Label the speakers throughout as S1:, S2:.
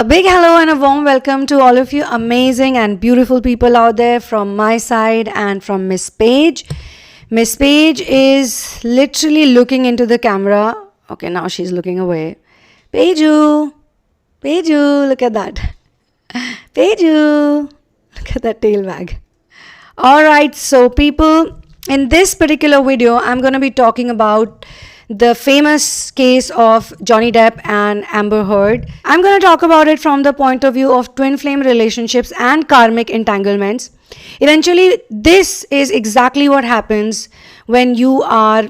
S1: A big hello and a warm welcome to all of you amazing and beautiful people out there from my side and from Miss Paige. Miss Paige is literally looking into the camera. Okay, now she's looking away. Paige-oo, look at that. Paige-oo, look at that tail wag. Alright, so people, in this particular video, I'm going to be talking about the famous case of Johnny Depp and Amber Heard. I'm going to talk about it from the point of view of twin flame relationships and karmic entanglements. Eventually, this is exactly what happens when you are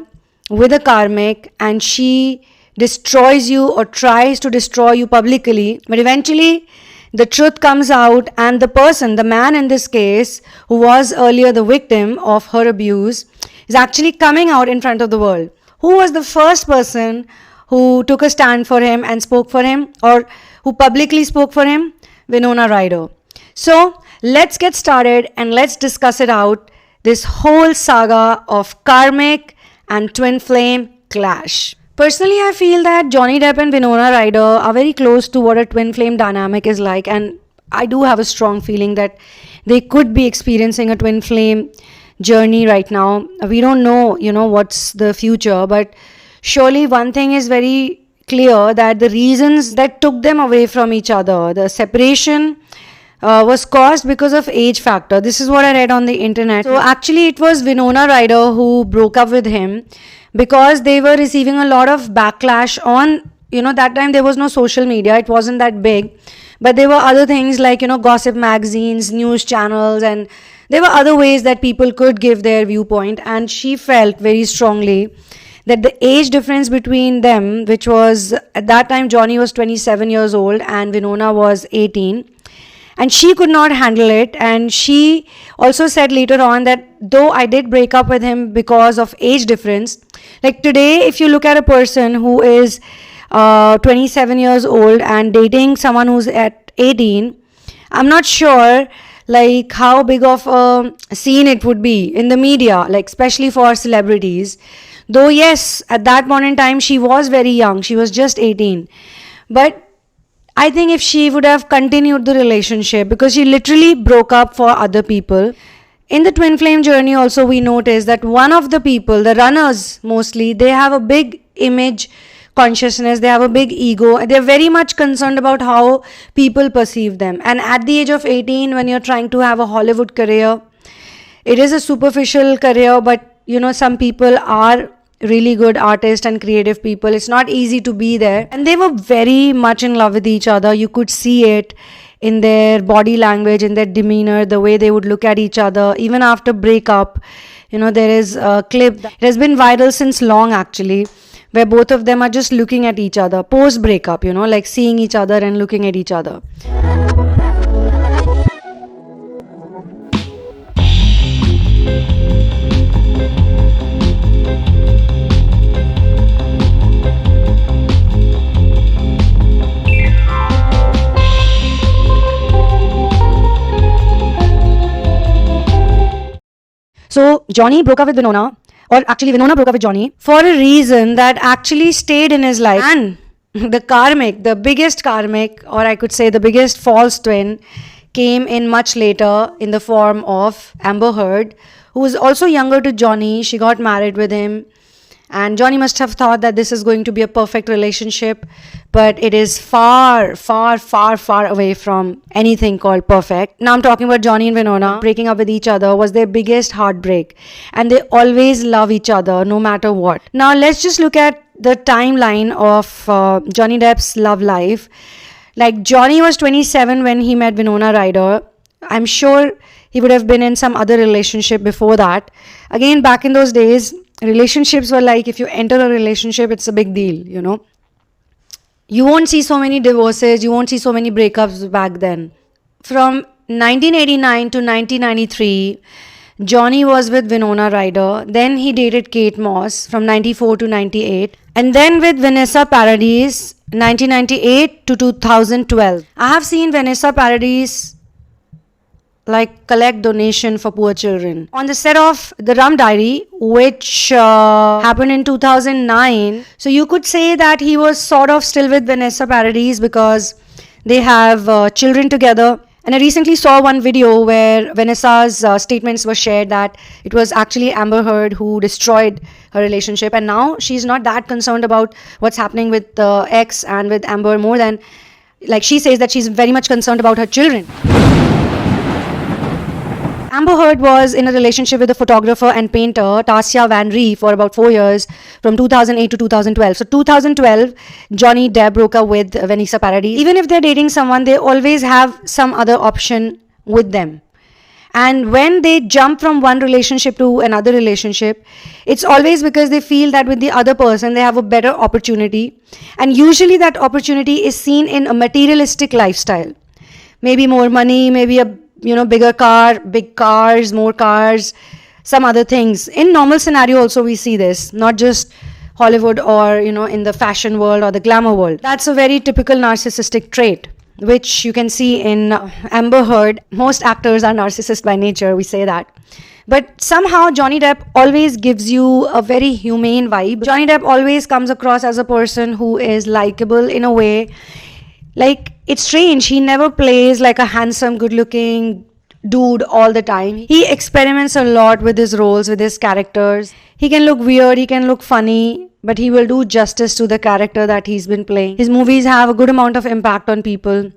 S1: with a karmic and she destroys you or tries to destroy you publicly. But eventually, the truth comes out and the person, the man in this case, who was earlier the victim of her abuse, is actually coming out in front of the world. Who was the first person who took a stand for him and spoke for him, or who publicly spoke for him? Winona Ryder. So let's get started and let's discuss it out, this whole saga of karmic and twin flame clash. Personally, I feel that Johnny Depp and Winona Ryder are very close to what a twin flame dynamic is like, and I do have a strong feeling that they could be experiencing a twin flame journey right now. We don't know, what's the future, but surely one thing is very clear, that the reasons that took them away from each other, the separation was caused because of age factor. This is what I read on the internet. So actually it was Winona Ryder who broke up with him because they were receiving a lot of backlash on, that time there was no social media, it wasn't that big, but there were other things like, gossip magazines, news channels, and there were other ways that people could give their viewpoint, and she felt very strongly that the age difference between them, which was at that time Johnny was 27 years old and Winona was 18, and she could not handle it. And she also said later on that though I did break up with him because of age difference, like today if you look at a person who is 27 years old and dating someone who's at 18, I'm not sure like how big of a scene it would be in the media, like especially for celebrities. Though yes, at that point in time she was very young, she was just 18, but I think if she would have continued the relationship, because she literally broke up for other people. In the twin flame journey also we noticed that one of the people, the runners mostly, they have a big image consciousness, they have a big ego, they're very much concerned about how people perceive them. And at the age of 18, when you're trying to have a Hollywood career, it is a superficial career, but some people are really good artists and creative people. It's not easy to be there, and they were very much in love with each other. You could see it in their body language, in their demeanor, the way they would look at each other even after breakup. There is a clip that has been viral since long actually, where both of them are just looking at each other post breakup, like seeing each other and looking at each other. So Johnny broke up with Winona, or actually Winona broke up with Johnny for a reason that actually stayed in his life. And the karmic, the biggest karmic, or I could say the biggest false twin, came in much later in the form of Amber Heard, who was also younger to Johnny. She got married with him, and Johnny must have thought that this is going to be a perfect relationship, but it is far, far, far, far away from anything called perfect. Now I'm talking about Johnny and Winona. Breaking up with each other was their biggest heartbreak, and they always love each other no matter what. Now let's just look at the timeline of Johnny Depp's love life. Like Johnny was 27 when he met Winona Ryder. I'm sure he would have been in some other relationship before that. Again, back in those days, relationships were like, if you enter a relationship, it's a big deal, You won't see so many divorces, you won't see so many breakups back then. From 1989 to 1993, Johnny was with Winona Ryder. Then he dated Kate Moss from 94 to 98. And then with Vanessa Paradis, 1998 to 2012. I have seen Vanessa Paradis like collect donation for poor children. On the set of The Rum Diary, which happened in 2009, so you could say that he was sort of still with Vanessa Paradis because They have children together. And I recently saw one video where Vanessa's statements were shared that it was actually Amber Heard who destroyed her relationship, and now she's not that concerned about what's happening with the ex and with Amber more than, like, she says that she's very much concerned about her children. Amber Heard was in a relationship with a photographer and painter, Tasya Van Ree, for about 4 years, from 2008 to 2012. So 2012, Johnny Depp broke up with Vanessa Paradis. Even if they're dating someone, they always have some other option with them. And when they jump from one relationship to another relationship, it's always because they feel that with the other person, they have a better opportunity. And usually that opportunity is seen in a materialistic lifestyle. Maybe more money, maybe a bigger car, big cars, more cars, some other things. In normal scenario also we see this, not just Hollywood or, in the fashion world or the glamour world. That's a very typical narcissistic trait, which you can see in Amber Heard. Most actors are narcissists by nature, we say that. But somehow Johnny Depp always gives you a very humane vibe. Johnny Depp always comes across as a person who is likable in a way. Like, it's strange, he never plays like a handsome, good-looking dude all the time. He experiments a lot with his roles, with his characters. He can look weird, he can look funny, but he will do justice to the character that he's been playing. His movies have a good amount of impact on people.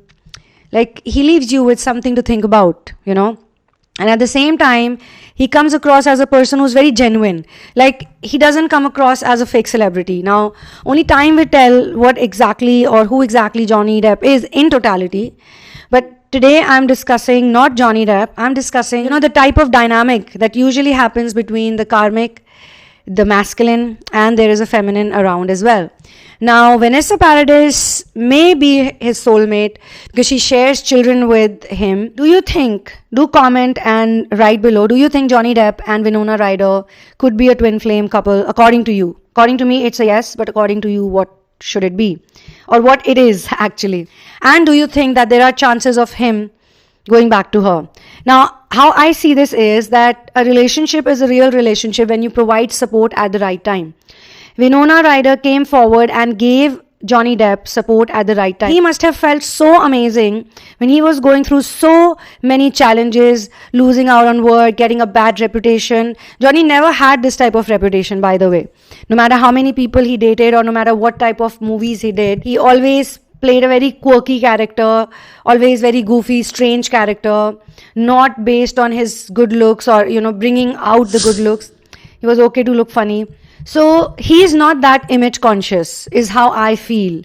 S1: Like, he leaves you with something to think about, And at the same time, he comes across as a person who's very genuine. Like, he doesn't come across as a fake celebrity. Now, only time will tell what exactly or who exactly Johnny Depp is in totality. But today I'm discussing not Johnny Depp. I'm discussing, the type of dynamic that usually happens between the karmic, the masculine, and there is a feminine around as well. Now, Vanessa Paradis may be his soulmate because she shares children with him. Do comment and write below, do you think Johnny Depp and Winona Ryder could be a twin flame couple according to you? According to me, it's a yes, but according to you, what should it be? Or what it is, actually. And do you think that there are chances of him going back to her? Now, how I see this is that a relationship is a real relationship when you provide support at the right time. Winona Ryder came forward and gave Johnny Depp support at the right time. He must have felt so amazing when he was going through so many challenges, losing out on work, getting a bad reputation. Johnny never had this type of reputation, by the way. No matter how many people he dated or no matter what type of movies he did, he always played a very quirky character, always very goofy, strange character, not based on his good looks or, bringing out the good looks. He was okay to look funny. So he is not that image conscious, is how I feel.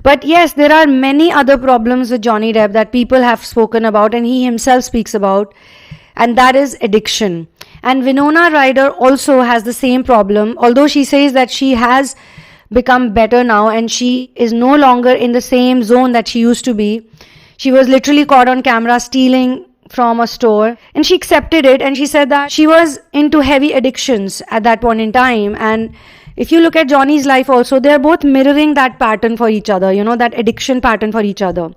S1: But yes, there are many other problems with Johnny Depp that people have spoken about and he himself speaks about, and that is addiction. And Winona Ryder also has the same problem, although she says that she has become better now and she is no longer in the same zone that she used to be. She was literally caught on camera stealing from a store, and she accepted it, and she said that she was into heavy addictions at that point in time. And if you look at Johnny's life also, they are both mirroring that pattern for each other, that addiction pattern for each other.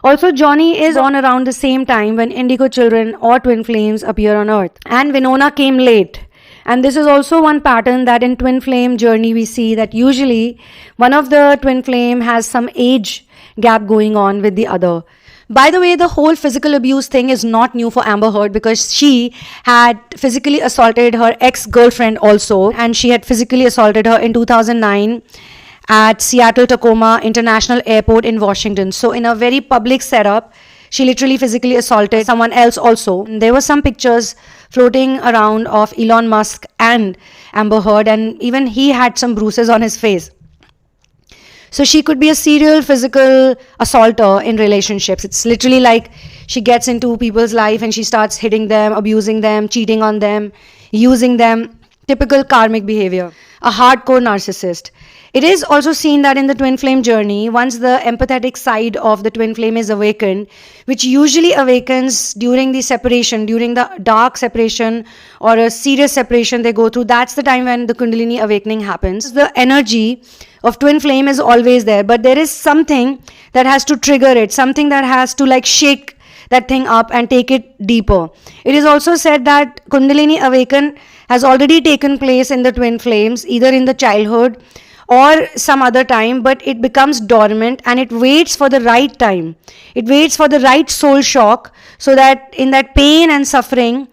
S1: Also, Johnny is on around the same time when indigo children or twin flames appear on earth, and Winona came late. And this is also one pattern that in twin flame journey we see, that usually one of the twin flame has some age gap going on with the other. By the way, the whole physical abuse thing is not new for Amber Heard, because she had physically assaulted her ex-girlfriend also, and she had physically assaulted her in 2009 at Seattle Tacoma International Airport in Washington. So in a very public setup, she literally physically assaulted someone else also. There were some pictures floating around of Elon Musk and Amber Heard, and even he had some bruises on his face. So she could be a serial physical assaulter in relationships. It's literally like she gets into people's life and she starts hitting them, abusing them, cheating on them, using them. Typical karmic behavior. A hardcore narcissist. It is also seen that in the twin flame journey, once the empathetic side of the twin flame is awakened, which usually awakens during the separation, during the dark separation or a serious separation they go through, that's the time when the Kundalini awakening happens. The energy of twin flame is always there, but there is something that has to trigger it, something that has to shake that thing up and take it deeper. It is also said that Kundalini awaken has already taken place in the twin flames, either in the childhood or some other time, but it becomes dormant and it waits for the right time. It waits for the right soul shock, so that in that pain and suffering,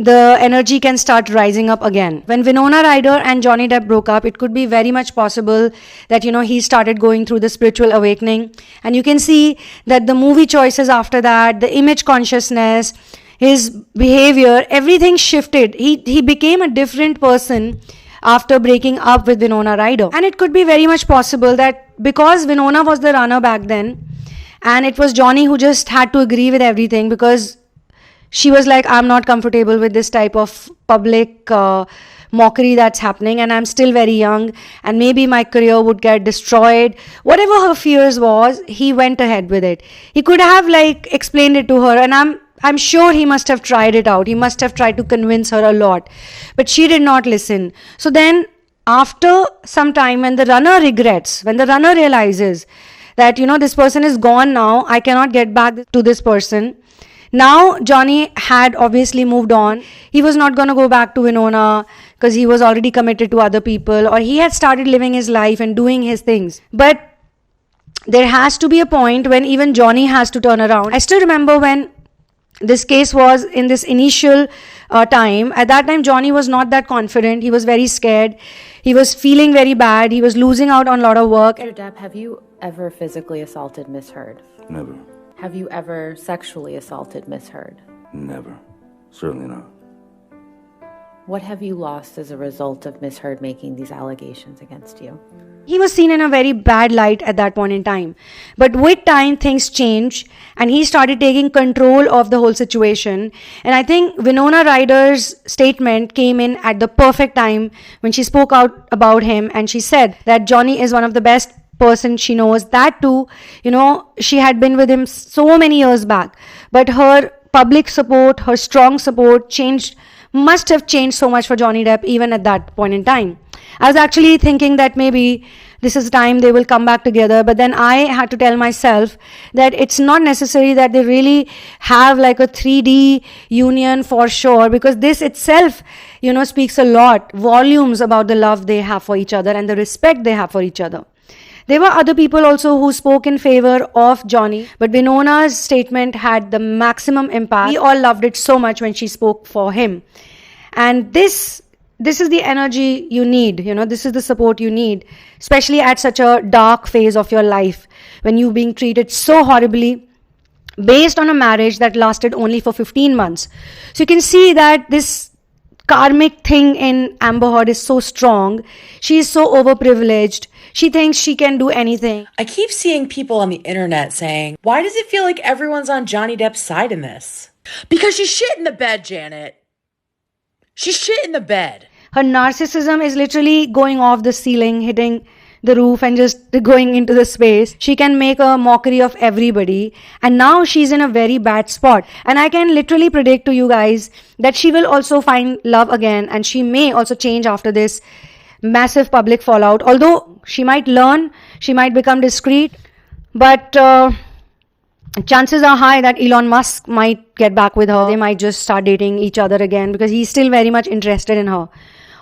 S1: the energy can start rising up again. When Winona Ryder and Johnny Depp broke up, it could be very much possible that, he started going through the spiritual awakening. And you can see that the movie choices after that, the image consciousness, his behavior, everything shifted. He became a different person after breaking up with Winona Ryder. And it could be very much possible that because Winona was the runner back then, and it was Johnny who just had to agree with everything, because she was like, I'm not comfortable with this type of public mockery that's happening, and I'm still very young, and maybe my career would get destroyed. Whatever her fears was, he went ahead with it. He could have explained it to her, and I'm sure he must have tried it out. He must have tried to convince her a lot, but she did not listen. So then after some time, when the runner regrets, when the runner realizes that, this person is gone now, I cannot get back to this person. Now Johnny had obviously moved on. He was not going to go back to Winona because he was already committed to other people, or he had started living his life and doing his things. But there has to be a point when even Johnny has to turn around. I still remember when this case was in this initial time. At that time, Johnny was not that confident. He was very scared. He was feeling very bad. He was losing out on a lot of work.
S2: Mr. Depp, have you ever physically assaulted Miss Heard?
S3: Never.
S2: Have you ever sexually assaulted Miss Heard?
S3: Never. Certainly not.
S2: What have you lost as a result of Miss Heard making these allegations against you?
S1: He was seen in a very bad light at that point in time. But with time, things changed, and he started taking control of the whole situation. And I think Winona Ryder's statement came in at the perfect time when she spoke out about him, and she said that Johnny is one of the best person she knows. That too, she had been with him so many years back, but her public support, her strong support must have changed so much for Johnny Depp even at that point in time. I was actually thinking that maybe this is time they will come back together, but then I had to tell myself that it's not necessary that they really have a 3D union for sure, because this itself speaks a lot, volumes about the love they have for each other and the respect they have for each other. There were other people also who spoke in favor of Johnny, but Winona's statement had the maximum impact. We all loved it so much when she spoke for him. And this is the energy you need, this is the support you need, especially at such a dark phase of your life, when you're being treated so horribly based on a marriage that lasted only for 15 months. So you can see that this karmic thing in Amber Heard is so strong. She is so overprivileged. She thinks she can do anything.
S4: I keep seeing people on the internet saying, why does it feel like everyone's on Johnny Depp's side in this? Because she's shit in the bed, Janet. She's shit in the bed.
S1: Her narcissism is literally going off the ceiling, hitting the roof and just going into the space. She can make a mockery of everybody, and now she's in a very bad spot. And I can literally predict to you guys that she will also find love again, and she may also change after this massive public fallout. Although she might learn, she might become discreet, but chances are high that Elon Musk might get back with her. They might just start dating each other again, because he's still very much interested in her.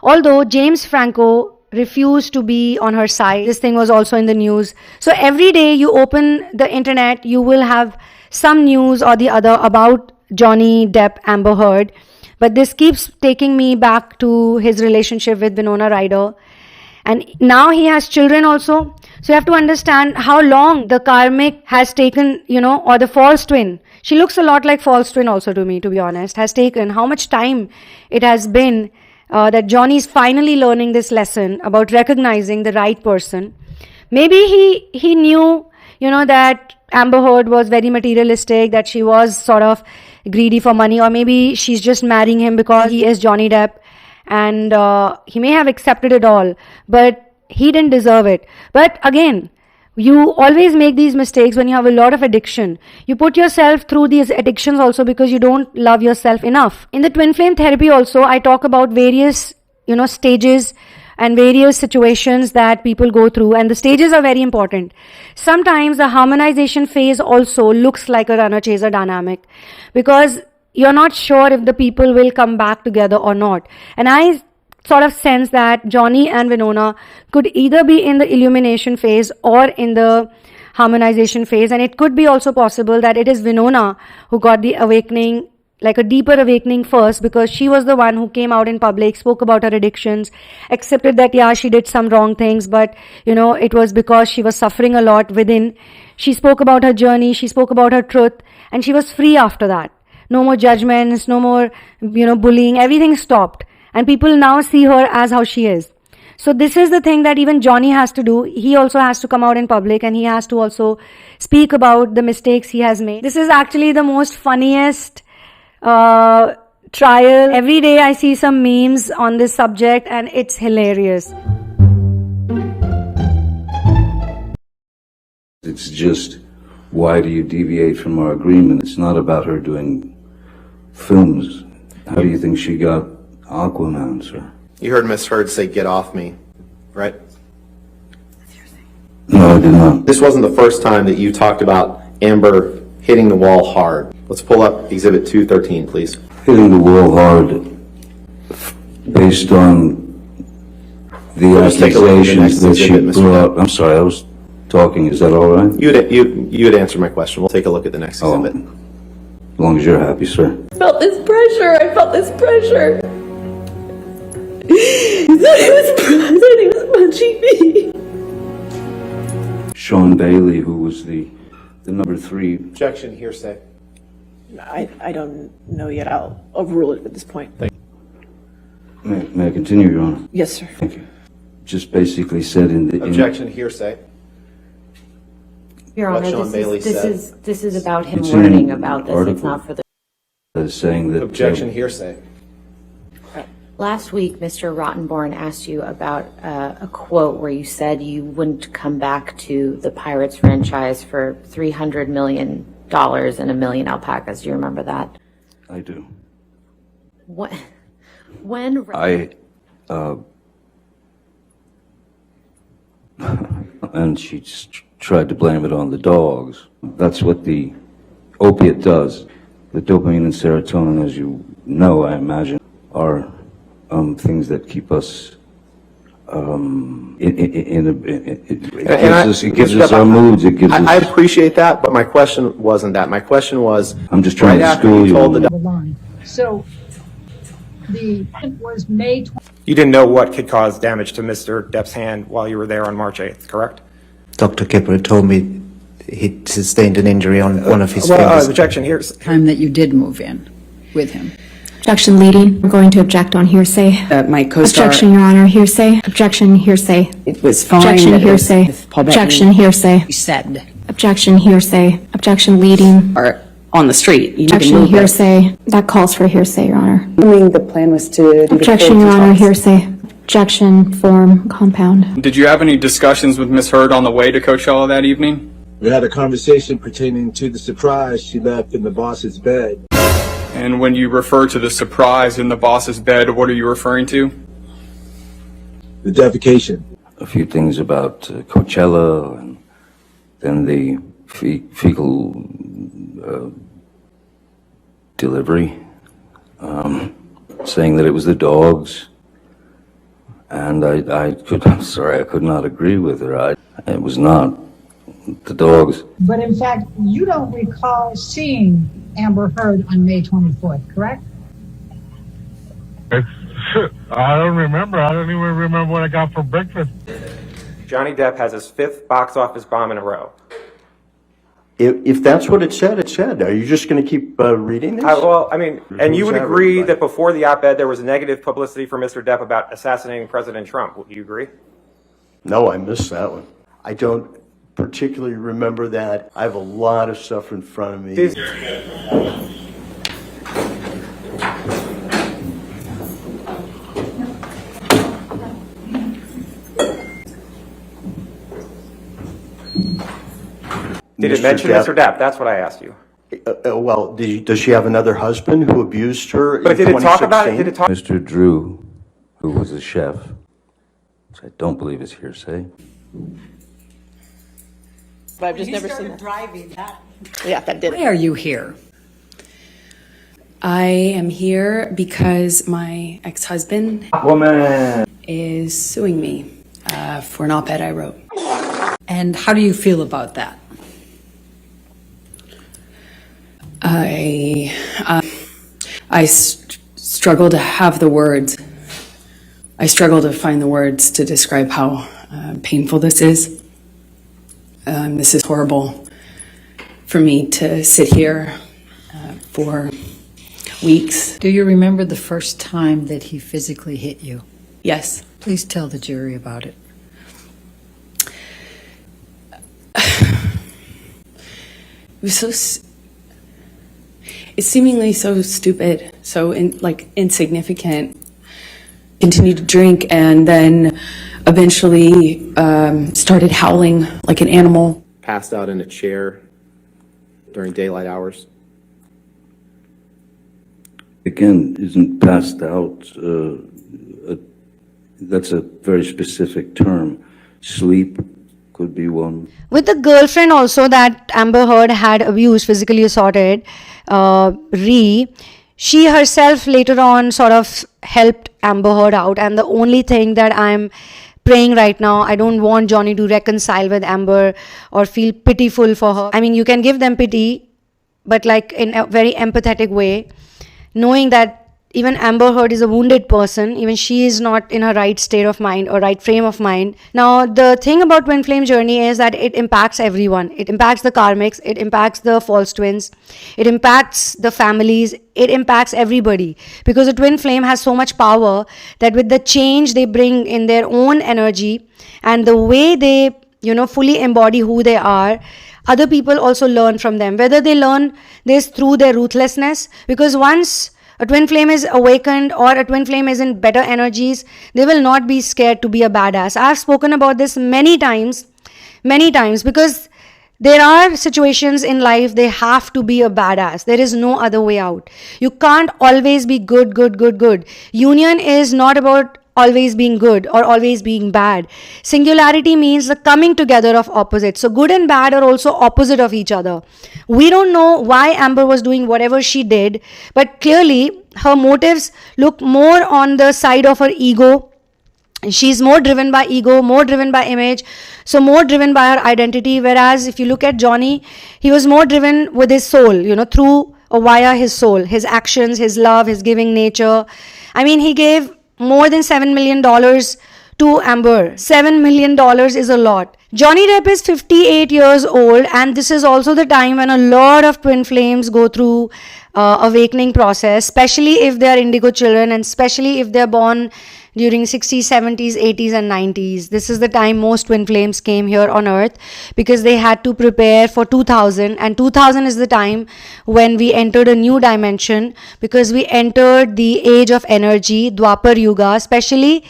S1: Although James Franco refused to be on her side. This thing was also in the news. So every day you open the internet, you will have some news or the other about Johnny Depp, Amber Heard. But this keeps taking me back to his relationship with Winona Ryder. And now he has children also. So you have to understand how long the karmic has taken, or the false twin. She looks a lot like false twin also to me, to be honest. Has taken how much time it has been that Johnny is finally learning this lesson about recognizing the right person. Maybe he knew, that Amber Heard was very materialistic, that she was sort of greedy for money, or maybe she's just marrying him because he is Johnny Depp, and he may have accepted it all, but he didn't deserve it. But again, you always make these mistakes when you have a lot of addiction. You put yourself through these addictions also because you don't love yourself enough. In the Twinflame therapy also, I talk about various, stages and various situations that people go through, and the stages are very important. Sometimes the harmonization phase also looks like a runner-chaser dynamic, because you're not sure if the people will come back together or not. And I sort of sense that Johnny and Winona could either be in the illumination phase or in the harmonization phase. And it could be also possible that it is Winona who got the awakening, like a deeper awakening first, because she was the one who came out in public, spoke about her addictions, accepted that, yeah, she did some wrong things, but, you know, it was because she was suffering a lot within. She spoke about her journey, she spoke about her truth, and she was free after that. No more judgments, no more, bullying, everything stopped. And people now see her as how she is. So this is the thing that even Johnny has to do. He also has to come out in public and he has to also speak about the mistakes he has made. This is actually the most funniest trial. Every day I see some memes on this subject and it's hilarious.
S3: It's just, why do you deviate from our agreement? It's not about her doing films. How do you think she got Aquaman, sir?
S5: You heard Miss Heard say, "Get off me," right?
S3: No, I did not.
S5: This wasn't the first time that you talked about Amber hitting the wall hard. Let's pull up Exhibit 213, please.
S3: Hitting the wall hard based on the
S5: Let's take a look at the next
S3: accusations that she
S5: exhibit, Mr.
S3: brought. I'm sorry, I was talking. Is that all right?
S5: You had answered my question. We'll take a look at the next exhibit.
S3: As long as you're happy, sir.
S6: I felt this pressure. I thought he was punching me.
S3: Sean Bailey, who was the number 3.
S5: Objection, hearsay.
S6: I don't know yet. I'll overrule it at this point.
S3: May I continue, Your Honor?
S6: Yes, sir.
S3: Thank you. Just basically said in the...
S5: Objection, hearsay.
S2: Your
S5: What
S2: Honor,
S5: Sean Bailey said.
S2: this is about him
S3: It's in
S2: learning
S3: an
S2: about this. It's
S3: article.
S2: not for the.
S3: saying that...
S5: Objection, hearsay.
S2: Last week, Mr. Rottenborn asked you about a quote where you said you wouldn't come back to the Pirates franchise for $300 million and a million alpacas. Do you remember that?
S3: I do.
S2: What? When?
S3: And she just tried to blame it on the dogs. That's what the opiate does. The dopamine and serotonin, as you know, I imagine, are things that keep us it gives us our moods. It gives
S5: I
S3: us.
S5: appreciate that, but my question wasn't that. My question was,
S3: I'm just trying
S5: right
S3: to
S5: after
S3: school
S5: you
S3: you.
S5: told the
S7: the line. So the event was May 20.
S8: You didn't know what could cause damage to Mr. Depp's hand while you were there on March 8th, correct?
S9: Dr. Kipper told me he sustained an injury on one of his fingers.
S8: Objection, here's...
S7: Time that you did move in with him.
S10: Objection leading. I'm going to object on hearsay.
S7: My co-star.
S10: Objection, Your Honor. Hearsay. Objection, hearsay.
S7: It was fine.
S10: Objection,
S7: that it was
S10: hearsay.
S7: with Paul Bettany.
S10: Objection, hearsay.
S7: You said.
S10: Objection, hearsay. Objection leading.
S7: Or on the street. You
S10: Objection, hearsay. That calls for hearsay, Your Honor.
S7: The plan was to.
S10: Objection, Your Honor. Hearsay. Objection, form, compound.
S11: Did you have any discussions with Miss Heard on the way to Coachella that evening?
S12: We had a conversation pertaining to the surprise she left in the boss's bed.
S11: And when you refer to the surprise in the boss's bed, what are you referring to?
S12: The defecation.
S3: A few things about Coachella, and then the fecal delivery, saying that it was the dogs. And I'm sorry, I could not agree with her. It was not the dogs.
S7: But in fact, you don't recall seeing Amber Heard on May 24th, correct?
S13: I don't remember. I don't even remember what I got for breakfast.
S8: Johnny Depp has his 5th box office bomb in a row.
S14: If that's what it said, it said. Are you just going to keep reading this?
S8: And you would agree that before the op-ed there was negative publicity for Mr. Depp about assassinating President Trump. Would you agree?
S14: No, I missed that one. I don't particularly remember that. I have a lot of stuff in front of me.
S8: Did it mention Mr. Depp? That's what I asked you.
S14: Well, does she have another husband who abused her
S8: But
S14: in
S8: did it talk about it? Did it talk?
S3: Mr. Drew, who was a chef, which I don't believe is hearsay.
S6: But I've just never seen that. Driving that. Yeah, that did it.
S7: Why are you here?
S15: I am here because my ex-husband is suing me for an op-ed I wrote.
S16: And how do you feel about that?
S15: I struggle to have the words. I struggle to find the words to describe how painful this is. This is horrible for me to sit here for weeks.
S16: Do you remember the first time that he physically hit you?
S15: Yes.
S16: Please tell the jury about it.
S15: It was it's seemingly so stupid, so insignificant. Continued to drink and then eventually started howling like an animal.
S5: Passed out in a chair during daylight hours.
S3: Again, isn't passed out, that's a very specific term. Sleep could be one.
S1: With the girlfriend also that Amber Heard had abused, physically assaulted, she herself later on sort of helped Amber Heard out. And the only thing that I'm praying right now, I don't want Johnny to reconcile with Amber or feel pitiful for her. I mean, you can give them pity, but like in a very empathetic way, knowing that even Amber Heard is a wounded person, even she is not in her right state of mind or right frame of mind. Now, the thing about Twin Flame journey is that it impacts everyone. It impacts the karmics, it impacts the false twins, it impacts the families, it impacts everybody. Because the Twin Flame has so much power that with the change they bring in their own energy and the way they, fully embody who they are, other people also learn from them. Whether they learn this through their ruthlessness, because once a twin flame is awakened or a twin flame is in better energies, they will not be scared to be a badass. I've spoken about this many times, because there are situations in life they have to be a badass. There is no other way out. You can't always be good. Union is not about always being good or always being bad. Singularity means the coming together of opposites. So good and bad are also opposite of each other. We don't know why Amber was doing whatever she did, but clearly her motives look more on the side of her ego. She's more driven by ego, more driven by image, so more driven by her identity. Whereas if you look at Johnny, he was more driven with his soul, through or via his soul, his actions, his love, his giving nature. I mean, he gave more than $7 million to Amber. $7 million is a lot. Johnny Depp is 58 years old, and this is also the time when a lot of twin flames go through awakening process, especially if they are indigo children and especially if they are born during 60s, 70s, 80s and 90s. This is the time most twin flames came here on earth because they had to prepare for 2000, and 2000 is the time when we entered a new dimension because we entered the age of energy, Dwapar Yuga. Especially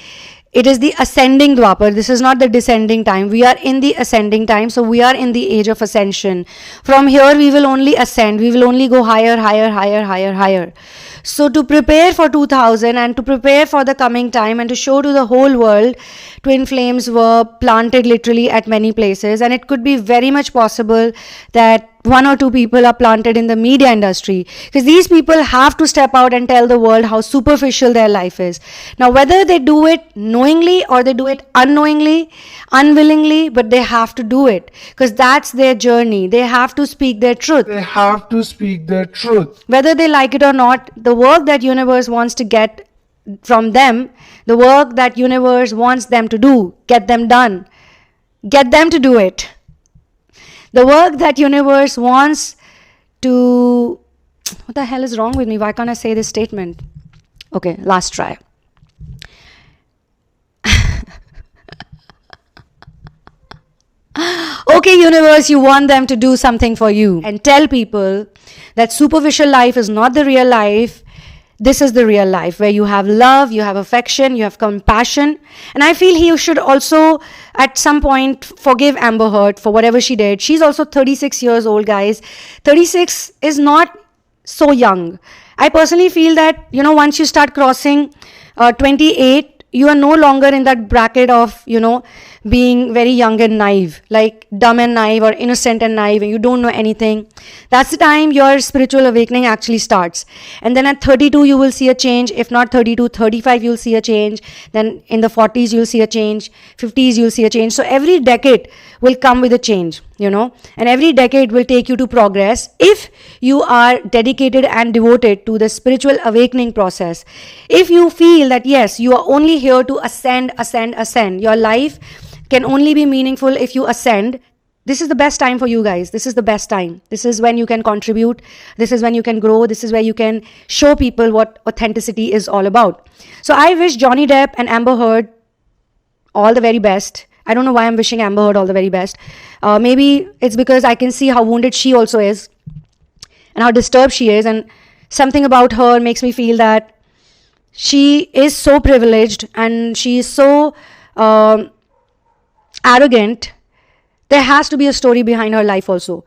S1: it is the ascending Dwapar. This is not the descending time. We are in the ascending time, so we are in the age of ascension. From here we will only ascend. We will only go higher. So to prepare for 2000 and to prepare for the coming time and to show to the whole world, twin flames were planted literally at many places, and it could be very much possible that one or two people are planted in the media industry, because these people have to step out and tell the world how superficial their life is. Now, whether they do it knowingly or they do it unknowingly, unwillingly, but they have to do it because that's their journey. They have to speak their truth. Whether they like it or not, the work that universe wants to get from them, the work that universe wants them to do, get them done. Get them to do it. The work that universe wants to... What the hell is wrong with me? Why can't I say this statement? Okay, last try. Okay, universe, you want them to do something for you. And tell people that superficial life is not the real life. This is the real life where you have love, you have affection, you have compassion. And I feel he should also at some point forgive Amber Heard for whatever she did. She's also 36 years old, guys. 36 is not so young. I personally feel that, once you start crossing 28, you are no longer in that bracket of, being very young and naive, like dumb and naive or innocent and naive, and you don't know anything. That's the time your spiritual awakening actually starts. And then at 32, you will see a change. If not 32, 35, you'll see a change. Then in the 40s, you'll see a change. 50s, you'll see a change. So every decade will come with a change, and every decade will take you to progress if you are dedicated and devoted to the spiritual awakening process. If you feel that, yes, you are only here to ascend, your life can only be meaningful if you ascend, this is the best time for you guys. This is the best time. This is when you can contribute. This is when you can grow. This is where you can show people what authenticity is all about. So I wish Johnny Depp and Amber Heard all the very best. I don't know why I'm wishing Amber Heard all the very best. Maybe it's because I can see how wounded she also is and how disturbed she is, and something about her makes me feel that she is so privileged and she is so arrogant. There has to be a story behind her life also.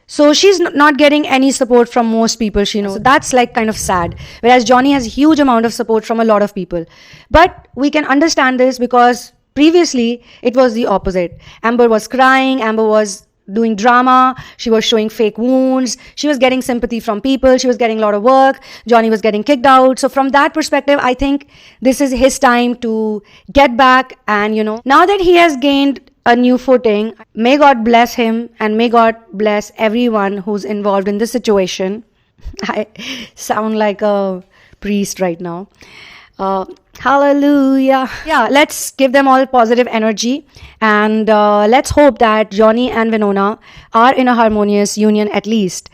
S1: So she's not getting any support from most people she knows. So that's like kind of sad. Whereas Johnny has a huge amount of support from a lot of people. But we can understand this because previously it was the opposite. Amber was crying, Amber was doing drama, she was showing fake wounds, she was getting sympathy from people, she was getting a lot of work, Johnny was getting kicked out. So from that perspective, I think this is his time to get back. And now that he has gained a new footing, may God bless him and may God bless everyone who's involved in this situation. I sound like a priest right now. Hallelujah. Yeah, let's give them all positive energy, and let's hope that Johnny and Winona are in a harmonious union at least.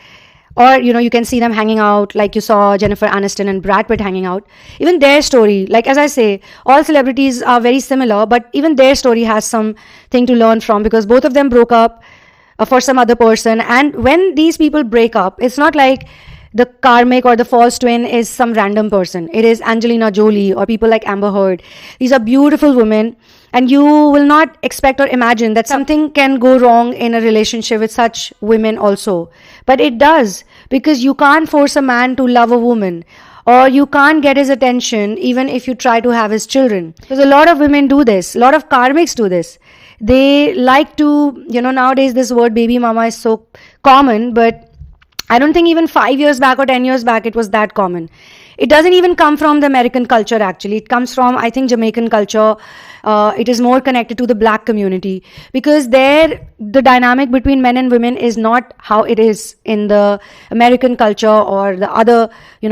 S1: Or, you can see them hanging out like you saw Jennifer Aniston and Brad Pitt hanging out. Even their story, like as I say, all celebrities are very similar, but even their story has something to learn from because both of them broke up for some other person. And when these people break up, it's not like the karmic or the false twin is some random person. It is Angelina Jolie or people like Amber Heard. These are beautiful women, and you will not expect or imagine that something can go wrong in a relationship with such women also. But it does, because you can't force a man to love a woman, or you can't get his attention even if you try to have his children. Because a lot of women do this. A lot of karmics do this. They like to, nowadays this word baby mama is so common, but I don't think even 5 years back or 10 years back it was that common. It doesn't even come from the American culture actually. It comes from, I think, Jamaican culture. It is more connected to the black community because there the dynamic between men and women is not how it is in the American culture or the other,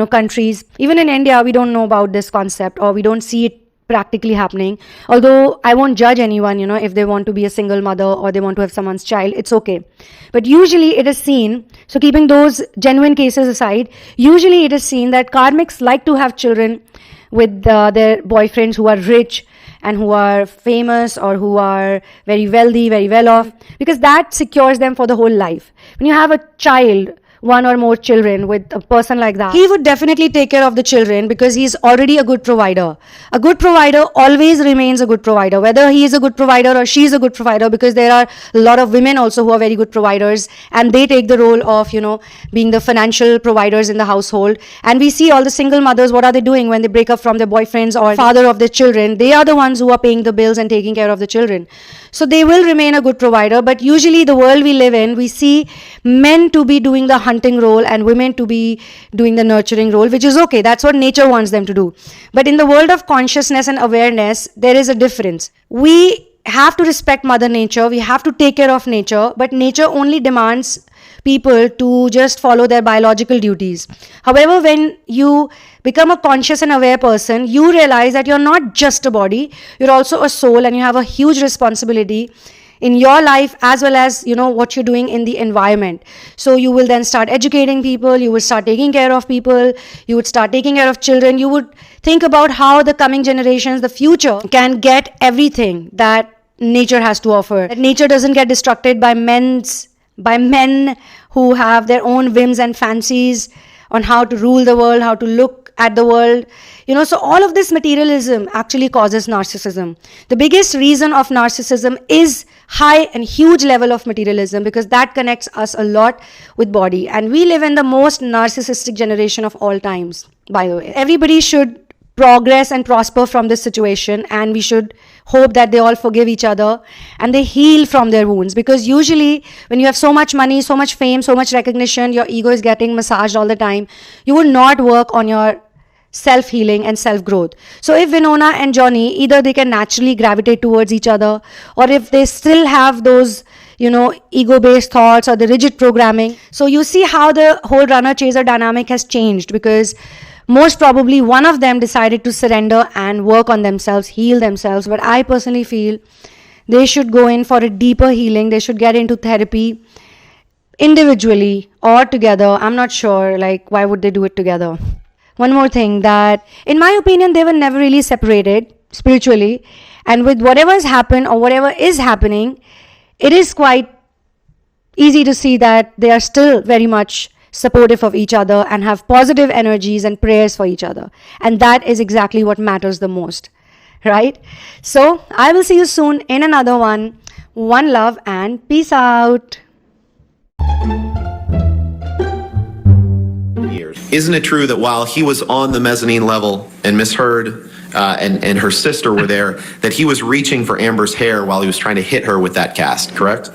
S1: countries. Even in India, we don't know about this concept or we don't see it practically happening. Although I won't judge anyone, if they want to be a single mother or they want to have someone's child, it's okay. But usually it is seen, so keeping those genuine cases aside, usually it is seen that karmics like to have children with their boyfriends who are rich and who are famous or who are very wealthy, very well off, because that secures them for the whole life. When you have a child, one or more children with a person like that, he would definitely take care of the children because he's already a good provider. A good provider always remains a good provider, whether he is a good provider or she's a good provider, because there are a lot of women also who are very good providers and they take the role of, being the financial providers in the household. And we see all the single mothers, what are they doing when they break up from their boyfriends or father of their children? They are the ones who are paying the bills and taking care of the children. So they will remain a good provider. But usually the world we live in, we see men to be doing the hunting role and women to be doing the nurturing role, which is okay. That's what nature wants them to do. But in the world of consciousness and awareness, there is a difference. We have to respect Mother Nature. We have to take care of nature, but nature only demands people to just follow their biological duties. However, when you become a conscious and aware person, you realize that you're not just a body, you're also a soul, and you have a huge responsibility in your life as well as what you're doing in the environment. So you will then start educating people, you will start taking care of people, you would start taking care of children, you would think about how the coming generations, the future, can get everything that nature has to offer. That nature doesn't get distracted by men who have their own whims and fancies on how to rule the world, how to look at the world. So all of this materialism actually causes narcissism. The biggest reason of narcissism is high and huge level of materialism, because that connects us a lot with body. And we live in the most narcissistic generation of all times, by the way. Everybody should progress and prosper from this situation, and we should hope that they all forgive each other and they heal from their wounds. Because usually when you have so much money, so much fame, so much recognition, your ego is getting massaged all the time, you will not work on your self-healing and self-growth. So if Winona and Johnny, either they can naturally gravitate towards each other, or if they still have those, ego-based thoughts or the rigid programming. So you see how the whole runner-chaser dynamic has changed, because most probably one of them decided to surrender and work on themselves, heal themselves. But I personally feel they should go in for a deeper healing. They should get into therapy individually or together. I'm not sure, why would they do it together? One more thing, that in my opinion, they were never really separated spiritually. And with whatever has happened or whatever is happening, it is quite easy to see that they are still very much supportive of each other and have positive energies and prayers for each other. And that is exactly what matters the most, right? So I will see you soon in another one. One love and peace out.
S5: Isn't it true that while he was on the mezzanine level and Miss Heard and her sister were there, that he was reaching for Amber's hair while he was trying to hit her with that cast, correct?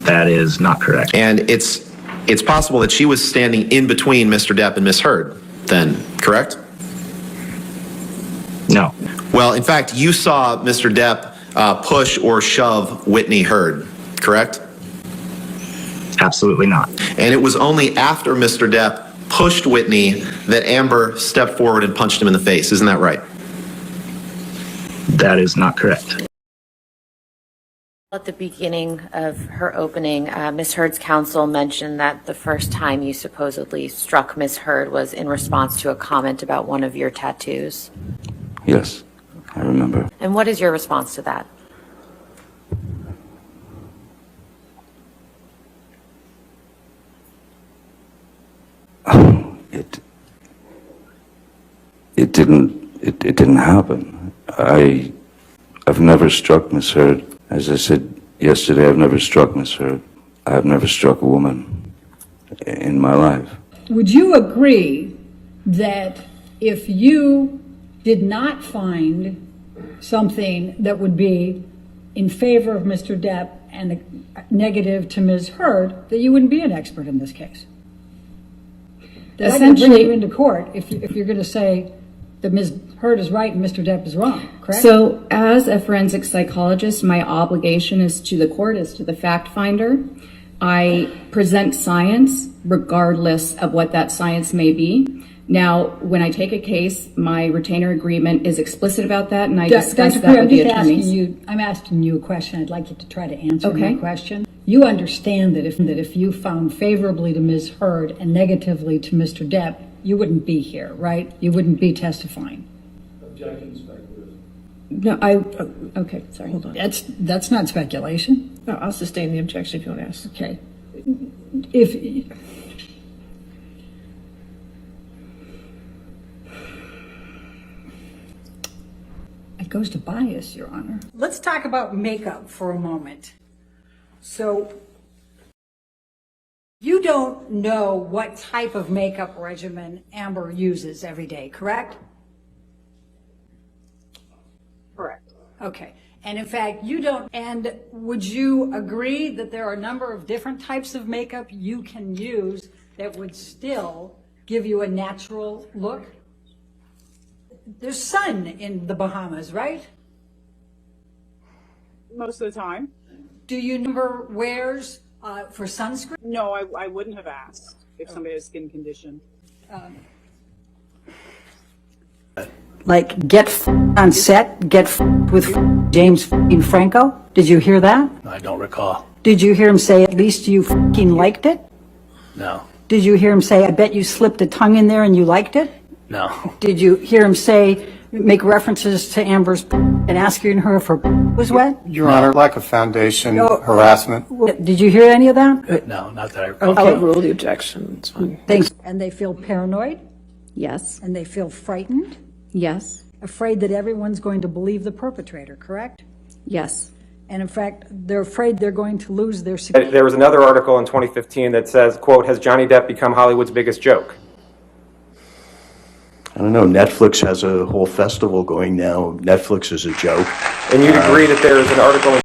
S17: That is not correct.
S5: And it's possible that she was standing in between Mr. Depp and Miss Heard then, correct?
S17: No.
S5: Well, in fact, you saw Mr. Depp push or shove Whitney Heard, correct?
S17: Absolutely not.
S5: And it was only after Mr. Depp pushed Whitney that Amber stepped forward and punched him in the face. Isn't that right?
S17: That is not correct.
S2: At the beginning of her opening, Miss Heard's counsel mentioned that the first time you supposedly struck Miss Heard was in response to a comment about one of your tattoos.
S3: Yes, I remember.
S2: And what is your response to that?
S3: It didn't happen. I've never struck Miss Heard. As I said yesterday, I've never struck Miss Heard. I've never struck a woman in my life.
S7: Would you agree that if you did not find something that would be in favor of Mr. Depp and negative to Ms. Heard, that you wouldn't be an expert in this case? That essentially, I can bring you into court if you're going to say that Ms. Heard is right and Mr. Depp is wrong, correct?
S18: So as a forensic psychologist, my obligation is to the court, is to the fact finder. I present science regardless of what that science may be. Now, when I take a case, my retainer agreement is explicit about that, and I discuss that with the attorneys.
S7: I'm asking you a question. I'd like you to try to answer my question. You understand that if you found favorably to Ms. Heard and negatively to Mr. Depp, you wouldn't be here, right? You wouldn't be testifying.
S12: Objection, speculative.
S18: No, okay, sorry.
S7: Hold on. That's not speculation.
S6: No, I'll sustain the objection if you want to ask.
S7: Okay. It goes to bias, Your Honor. Let's talk about makeup for a moment. So, you don't know what type of makeup regimen Amber uses every day, correct? Correct. Okay. And in fact, you don't, and would you agree that there are a number of different types of makeup you can use that would still give you a natural look? There's sun in the Bahamas, right?
S6: Most of the time.
S7: Do you number wears for sunscreen?
S6: No, I wouldn't have asked if somebody has skin condition.
S7: Like get on set, get with James Franco? Did you hear that?
S12: I don't recall.
S7: Did you hear him say, at least you liked it?
S12: No.
S7: Did you hear him say, I bet you slipped a tongue in there and you liked it?
S12: No.
S7: Did you hear him say, make references to Amber's and asking her if her was wet?
S19: Your Honor, lack of foundation, harassment.
S7: Did you hear any of that?
S12: No, not that I recall.
S7: Okay.
S6: I'll rule the objection. It's fine.
S7: Thanks. And they feel paranoid?
S18: Yes.
S7: And they feel frightened?
S18: Yes.
S7: Afraid that everyone's going to believe the perpetrator, correct?
S18: Yes.
S7: And in fact, they're afraid they're going to lose their security.
S8: There was another article in 2015 that says, quote, has Johnny Depp become Hollywood's biggest joke?
S14: I don't know, Netflix has a whole festival going now. Netflix is a joke.
S8: And you'd agree that there is an article in